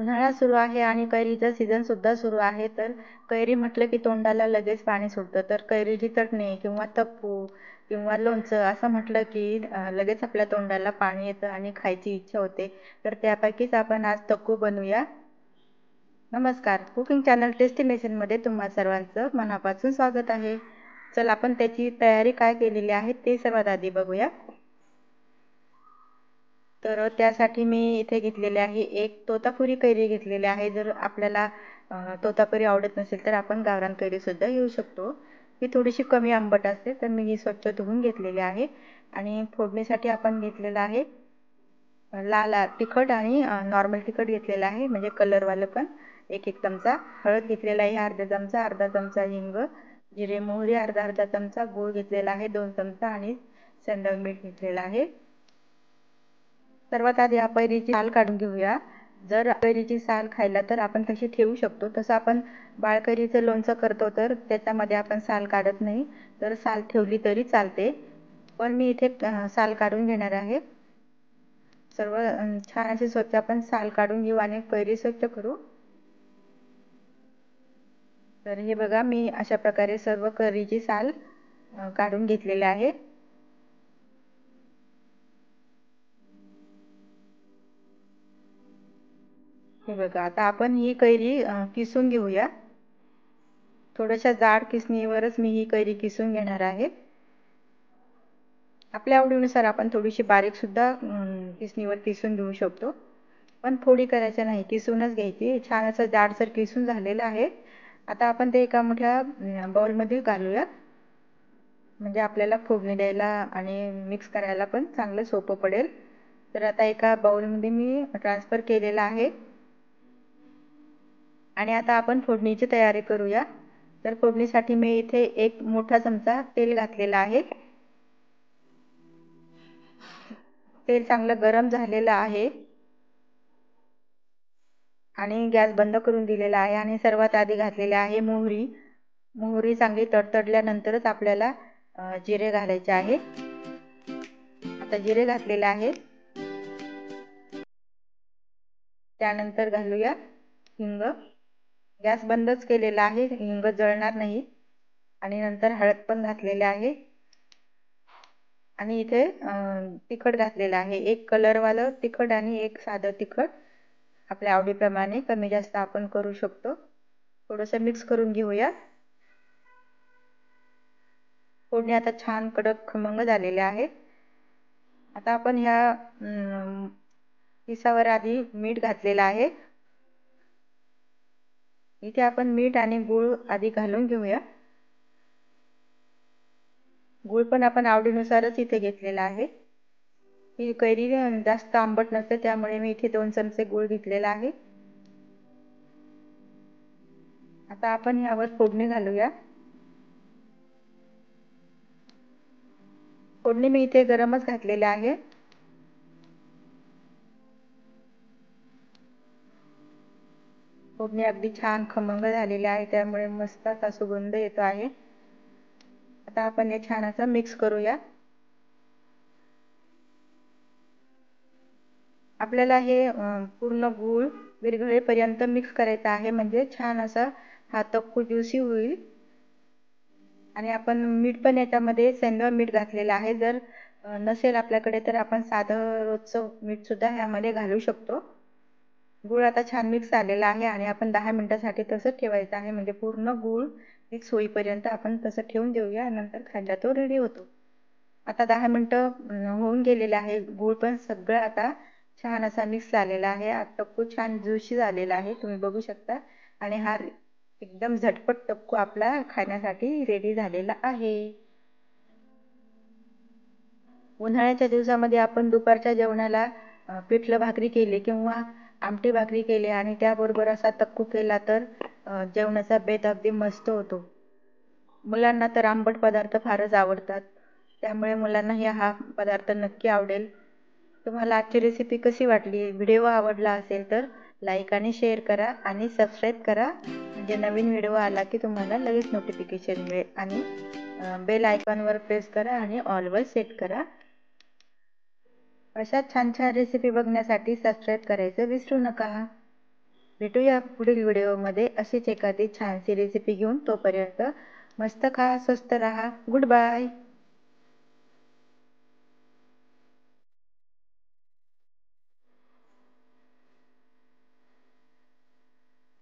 उन्हाळा सुरू आहे आणि कैरीचा सीझन सुद्धा सुरू आहे. तर कैरी म्हटलं की तोंडाला लगेच पाणी सुटतं. तर कैरीची चटणी किंवा तप्पू किंवा लोणचं असं म्हटलं की लगेच आपल्या तोंडाला पाणी येतं आणि खायची इच्छा होते. तर त्यापैकीच आपण आज तक्कू बनवूया. नमस्कार, कुकिंग चॅनल डेस्टिनेशनमध्ये तुम्हा सर्वांचं मनापासून स्वागत आहे. चला आपण त्याची तयारी काय केलेली आहे ते सर्वात आधी बघूया. तर त्यासाठी मी इथे घेतलेले आहे एक तोतापुरी कैरी घेतलेली आहे. जर आपल्याला तोतापुरी आवडत नसेल तर आपण गावरान कैरी सुद्धा घेऊ शकतो. ही थोडीशी कमी आंबट असते, तर मी ही स्वच्छ धुवून घेतलेली आहे. आणि फोडणीसाठी आपण घेतलेलं आहे लाल तिखट आणि नॉर्मल तिखट घेतलेलं आहे, म्हणजे कलरवालं पण. एक चमचा हळद घेतलेला आहे, अर्धा चमचा हिंग, जिरे मोहरी अर्धा चमचा, गूळ घेतलेला आहे 2 चमचा आणि सेंधव मीठ घेतलेलं आहे. सर्वात आधी कैरीची साल काढून घेऊया. जर कैरीची साल खायला तर आपण तशी ठेवू शकतो. तसं आपण बाळकैरीचं लोणचं करतो तर त्याच्यामध्ये आपण साल काढत नाही, तर साल ठेवली तरी चालते. पण मी इथे साल काढून घेणार आहे. सर्व छान अशी स्वच्छ आपण साल काढून घेऊ आणि कैरी स्वच्छ करू. तर हे बघा, मी अशा प्रकारे सर्व कैरीची साल काढून घेतलेली आहे. हे बघा, आता आपण ही कैरी किसून घेऊया. थोड्याशा जाड किसणीवरच मी ही कैरी किसून घेणार आहे. आपल्या आवडीनुसार आपण थोडीशी बारीक सुद्धा किसणीवर किसून घेऊ शकतो, पण फोडी करायच्या नाही, किसूनच घ्यायची. छान असं जाडसर किसून झालेलं आहे. आता आपण ते एका मोठ्या बाउलमध्ये घालूया, म्हणजे आपल्याला फोडणी द्यायला आणि मिक्स करायला पण चांगलं सोपं पडेल. तर आता एका बाउलमध्ये मी ट्रान्सफर केलेला आहे आणि आता आपण फोडणीची तयारी करूया. तर फोडणीसाठी मी इथे एक मोठा चमचा तेल घातलेला आहे. तेल चांगलं गरम झालेलं आहे आणि गॅस बंद करून दिलेला आहे आणि सर्वात आधी घातलेले आहे मोहरी. मोहरी चांगली तडतडल्यानंतरच आपल्याला जिरे घालायचे आहे. आता जिरे घातलेले आहे. त्यानंतर घालूया हिंग. गॅस बंदच केलेला आहे, हिंग जळणार नाही. आणि नंतर हळद पण घातलेली आहे आणि इथे तिखट घातलेलं आहे. एक कलरवालं तिखट आणि एक साधं तिखट. आपल्या आवडीप्रमाणे कमी जास्त आपण करू शकतो. थोडंसं मिक्स करून घेऊया. फोडणी आता छान कडक खमंग झालेले आहे. आता आपण ह्या पिसावर आधी मीठ घातलेलं आहे. इथे आपण मीठ आणि गूळ आधी घालून घेऊया. गूळ पण आपण आवडीनुसारच इथे घेतलेला आहे. ही कैरी जास्त आंबट नसते, त्यामुळे मी इथे 2 चमचे गूळ घेतलेला आहे. आता आपण यावर फोडणी घालूया. फोडणी मी इथे गरमच घातलेले आहे. फोडणी अगदी छान खमंग झालेली आहे, त्यामुळे मस्त असा सुगंध येतो आहे. आता आपण हे छान असं मिक्स करूया. आपल्याला हे पूर्ण गूळ विरघळेपर्यंत मिक्स करायचं आहे, म्हणजे छान असा हा तक्कू ज्युसी होईल. आणि आपण मीठ पण याच्यामध्ये सेंधव मीठ घातलेलं आहे. जर नसेल आपल्याकडे तर आपण साधं रोजचं मीठ सुद्धा ह्यामध्ये घालू शकतो. गूळ आता छान मिक्स झालेला आहे आणि आपण 10 मिनिटांसाठी तसंच ठेवायचं आहे, म्हणजे पूर्ण गूळ मिक्स होईपर्यंत आपण तसं ठेवून देऊया. नंतर खायला तो रेडी होतो. आता 10 मिनिटं होऊन गेलेले आहे. गूळ पण सगळं आता छान असा मिक्स झालेला आहे. तक्कू छान ज्युशी झालेला आहे, तुम्ही बघू शकता. आणि हा एकदम झटपट तक्कू आपला खाण्यासाठी रेडी झालेला आहे. उन्हाळ्याच्या दिवसामध्ये आपण दुपारच्या जेवणाला पिठलं भाकरी केली किंवा आमटी भाकरी केली आणि त्याबरोबर असा तक्कू केला तर जेवणाचा बेत अगदी मस्त होतो. मुलांना तर आंबट पदार्थ फारच आवडतात, त्यामुळे मुलांनाही हा पदार्थ नक्की आवडेल. तुम्हाला आजची रेसिपी कशी वाटली? व्हिडिओ आवडला असेल तर लाईक आणि शेअर करा आणि सबस्क्राईब करा, म्हणजे नवीन व्हिडिओ आला की तुम्हाला लगेच नोटिफिकेशन मिळेल. आणि बेल आयकॉनवर प्रेस करा आणि ऑलवर सेट करा. अशा छान छान रेसिपी बघण्यासाठी सबस्क्राईब करायचं विसरू नका. भेटूया पुढील व्हिडिओमध्ये अशीच एखादी छानशी रेसिपी घेऊन. तोपर्यंत मस्त खा, स्वस्त राहा. Good bye.